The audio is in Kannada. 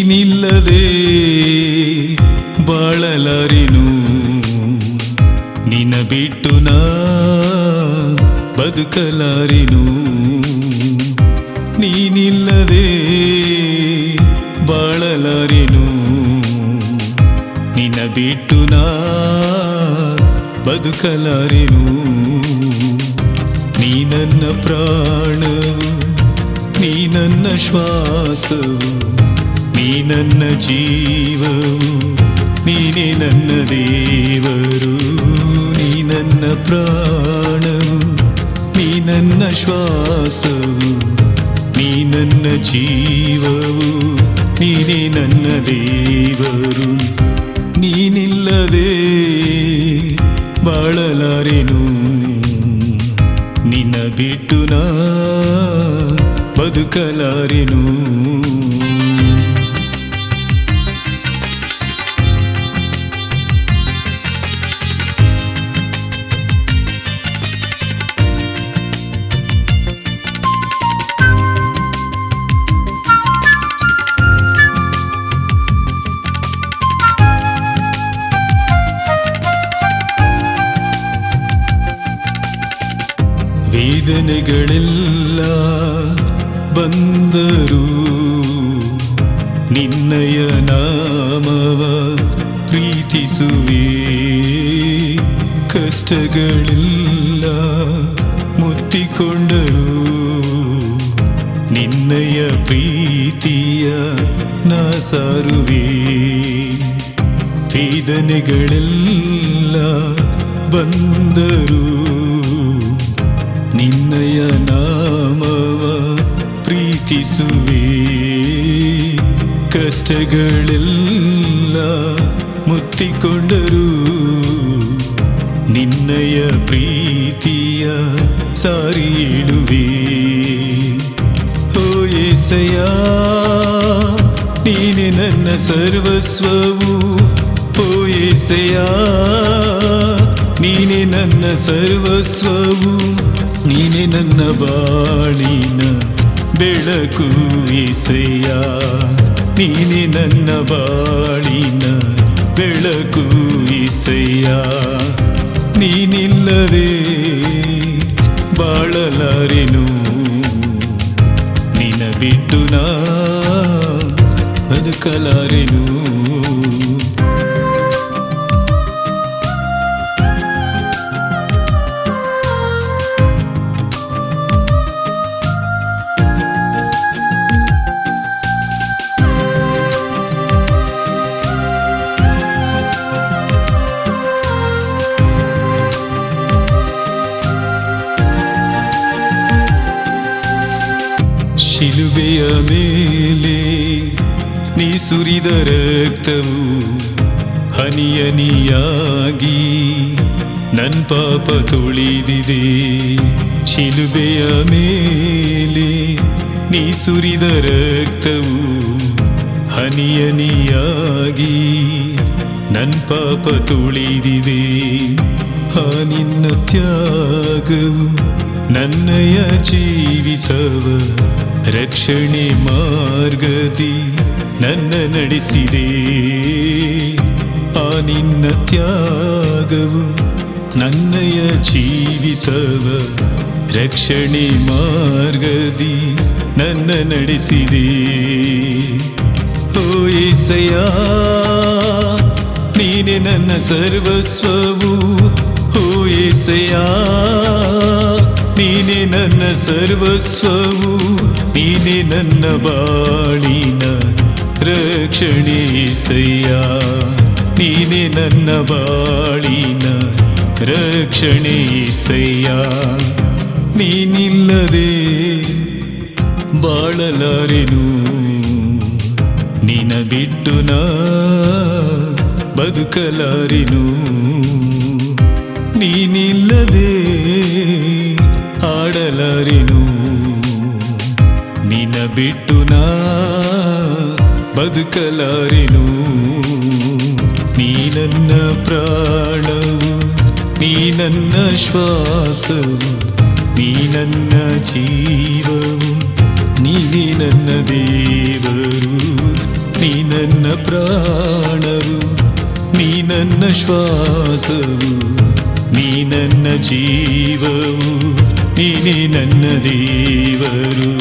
ನೀನಿಲ್ಲದೆ ಬಾಳಲಾರೆನು ನಿನ್ನ ಬಿಟ್ಟು ನಾ ಬದುಕಲಾರೆನು ನೀನಿಲ್ಲದೆ ಬಾಳಲಾರೆನು ನಿನ್ನ ಬಿಟ್ಟು ನಾ ಬದುಕಲಾರೆನು ನೀ ನನ್ನ ಪ್ರಾಣವು ನೀ ನನ್ನ ಶ್ವಾಸವು ನೀ ನನ್ನ ಜೀವವು ನೀನೇ ನನ್ನ ದೇವರು ನೀ ನನ್ನ ಪ್ರಾಣವು ನೀ ನನ್ನ ಶ್ವಾಸವು ನೀ ನನ್ನ ಜೀವವು ನೀನೇ ನನ್ನ ದೇವರು ನೀನಿಲ್ಲದೆ ಬಾಳಲಾರೆನು ನಿನ್ನ ಬಿಟ್ಟು ನಾ ಬದುಕಲಾರೆನು ವೇದನೆಗಳೆಲ್ಲ ಬಂದರು ನಿನ್ನಯ ನಾಮವ ಪ್ರೀತಿಸುವೆ ಕಷ್ಟಗಳೆಲ್ಲ ಮುತ್ತಿಕೊಂಡರು ನಿನ್ನಯ ಪ್ರೀತಿಯ ನಾ ಸಾರುವೆ ವೇದನೆಗಳೆಲ್ಲ ಬಂದರು ನಿನ್ನಯ ನಾಮವ ಪ್ರೀತಿಸುವೆ ಕಷ್ಟಗಳೆಲ್ಲ ಮುತ್ತಿಕೊಂಡರು ನಿನ್ನಯ ಪ್ರೀತಿಯ ಸಾರಿ ಹೇಳುವೆ ಓ ಯೇಸಯ್ಯ ನೀನೆ ನನ್ನ ಸರ್ವಸ್ವವು ಓ ಯೇಸಯ್ಯ ನೀನೆ ನನ್ನ ಸರ್ವಸ್ವವು ನೀನೆ ನನ್ನ ಬಾಳಿನ ಬೆಳಕು ಯೇಸಯ್ಯ ನೀನೆ ನನ್ನ ಬಾಳಿನ ಬೆಳಕು ಯೇಸಯ್ಯ ನೀನಿಲ್ಲದೆ ಬಾಳಲಾರೆನು ನಿನ್ನ ಬಿಟ್ಟು ನಾ ಬದುಕಲಾರೆನು ಶಿಲುಬೆಯ ಮೇಲೆ ನೀ ಸುರಿದ ರಕ್ತವು ಹನಿಯನಿಯಾಗಿ ನನ್ನ ಪಾಪ ತೊಳೆದಿದೆ ಶಿಲುಬೆಯ ಮೇಲೆ ನೀ ಸುರಿದ ರಕ್ತವು ಹನಿಯನಿಯಾಗಿ ನನ್ನ ಪಾಪ ತೊಳೆದಿದೆ ಆ ನಿನ್ನ ತ್ಯಾಗವು ನನ್ನಯ ಜೀವಿತವ ರಕ್ಷಣೆ ಮಾರ್ಗದಿ ನನ್ನ ನಡೆಸಿದೆ ಆ ನಿನ್ನ ತ್ಯಾಗವು ನನ್ನಯ ಜೀವಿತವ ರಕ್ಷಣೆ ಮಾರ್ಗದಿ ನನ್ನ ನಡೆಸಿದೆ ಓ ಯೇಸಯ್ಯ ನೀನೆ ನನ್ನ ಸರ್ವಸ್ವವು ಓ ಯೇಸಯ್ಯ ನೀನೆ ನನ್ನ ಸರ್ವಸ್ವವು ನೀನೆ ನನ್ನ ಬಾಳಿನ ರಕ್ಷಣೆ ಯೇಸಯ್ಯ ನೀನೆ ನನ್ನ ಬಾಳಿನ ರಕ್ಷಣೆ ಯೇಸಯ್ಯ ನೀನಿಲ್ಲದೆ ಬಾಳಲಾರೆನು ನಿನ್ನ ಬಿಟ್ಟು ನಾ ಬದುಕಲಾರೆನು ನೀನಿಲ್ಲದೆ ಆಡಲಾರೆನು ನಿನ್ನ ಬಿಟ್ಟು ನಾ ಬದುಕಲಾರೆನು ನೀ ನನ್ನ ಪ್ರಾಣವು ನೀ ನನ್ನ ಶ್ವಾಸವು ನೀ ನನ್ನ ಜೀವವು ನೀನೇ ನನ್ನ ದೇವರು ನೀ ಪ್ರಾಣವು ನೀ ನನ್ನ ಶ್ವಾಸವು ನೀ ನನ್ನ ಜೀವವು ನೀನೇ ನನ್ನ ದೇವರು